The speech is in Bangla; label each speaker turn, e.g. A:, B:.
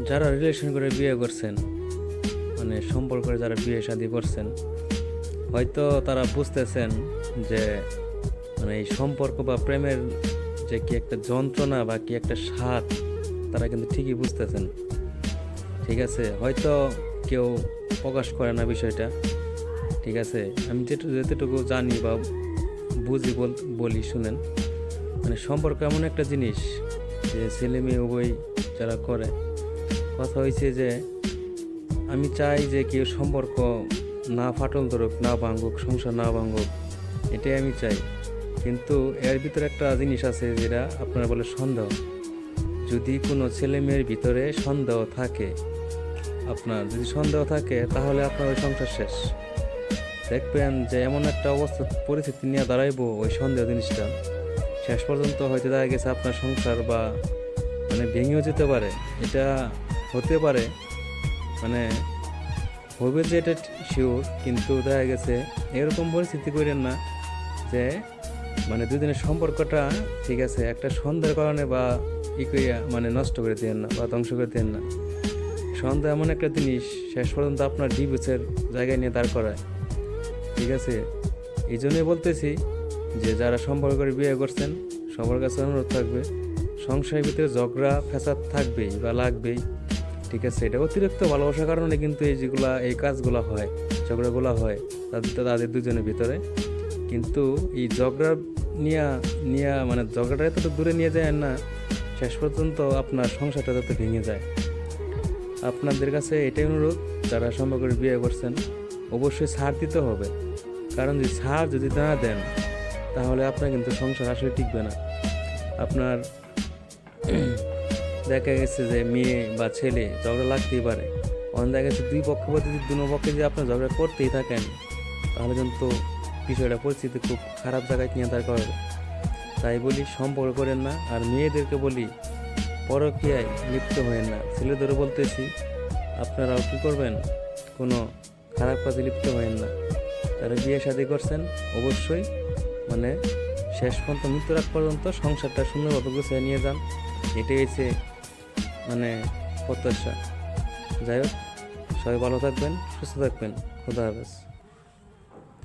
A: যারা রিলেশন করে বিয়ে করছেন, মানে সম্পর্ক করে যারা বিয়ে শাদী করছেন, হয়তো তারা বুঝতেছেন যে মানে এই সম্পর্ক বা প্রেমের যে কি একটা যন্ত্রণা বা কি একটা স্বাদ, তারা কিন্তু ঠিকই বুঝতেছেন। ঠিক আছে, হয়তো কেউ প্রকাশ করে না বিষয়টা। ঠিক আছে, আমি যেটুকু জানি বা বুঝি বলি শুনেন। মানে সম্পর্ক এমন একটা জিনিস যে ছেলে মেয়ে উভয় যারা করে, কথা হয়েছে যে আমি চাই যে কেউ সম্পর্ক না ফাটল ধরুক, না ভাঙুক, সংসার না ভাঙুক, এটাই আমি চাই। কিন্তু এর ভিতরে একটা জিনিস আছে যেটা আপনার বলে সন্দেহ। যদি কোনো ছেলে মেয়ের ভিতরে সন্দেহ থাকে, আপনার যদি সন্দেহ থাকে, তাহলে আপনার ওই সংসার শেষ। দেখবেন যে এমন একটা অবস্থা পরিস্থিতি নিয়ে দাঁড়াইবো ওই সন্দেহ জিনিসটা, শেষ পর্যন্ত হয়তো দেখা গেছে আপনার সংসার বা মানে ভেঙেও যেতে পারে। এটা হতে পারে, মানে হবে যে এটা শিওর, কিন্তু দেখা গেছে এরকম পরিস্থিতি করেন না যে মানে দুদিনের সম্পর্কটা, ঠিক আছে, একটা সন্দেহের কারণে বা ই করিয়া মানে নষ্ট করে দেন না বা ধ্বংস করে দেন না। সন্দেহ এমন একটা জিনিস শেষ পর্যন্ত আপনার ডিভোর্সের জায়গায় নিয়ে দাঁড় করায়। ঠিক আছে, এই জন্যই বলতেছি যে যারা সম্পর্ক করে বিয়ে করছেন, সবার কাছে অনুরোধ থাকবে, সংসারের ভিতরে ঝগড়া ফ্যাসাদ থাকবেই বা লাগবেই। ঠিক আছে, এটা অতিরিক্ত ভালোবাসার কারণে কিন্তু এই কাজগুলো হয়, ঝগড়াগুলো হয় তাদের দুজনের ভিতরে। কিন্তু এই ঝগড়া নিয়ে নিয়ে মানে ঝগড়াটা এত দূরে নিয়ে যায় না, শেষ পর্যন্ত আপনার সংসারটা যাতে ভেঙে যায়। আপনাদের কাছে এটাই অনুরোধ, যারা সম্পর্ক করে বিয়ে করছেন, অবশ্যই ছাড় দিতে হবে। কারণ যদি না দেন, তাহলে আপনার কিন্তু সংসার আসলে টিকবে না। আপনার দেখা গেছে যে মেয়ে বা ছেলে ঝগড়া লাগতেই পারে, অন্য দেখা গেছে দুই পক্ষ যদি দুনো পক্ষে যদি আপনার ঝগড়া করতেই থাকেন, তাহলে কিন্তু বিষয়টা পরিস্থিতি খুব খারাপ জায়গায় নিয়ে দাঁড় করাবে। তাই বলি সম্পর্ক করেন না। আর মেয়েদেরকে বলি পরকীয়ায় লিপ্ত হয়েন না। ছেলেদেরও বলতেছি আপনারাও কী করবেন, কোনো খারাপ কাজে লিপ্ত হয়েন না। যারা বিয়ে শাদী করছেন, অবশ্যই মানে শেষ পর্যন্ত মৃত্যুর আগ পর্যন্ত সংসারটা সুন্দরভাবে গুছিয়ে নিয়ে যান। এটাই হচ্ছে মানে প্রত্যাশা। যাই হোক, সবাই ভালো থাকবেন, সুস্থ থাকবেন। খোদা হাফেজ।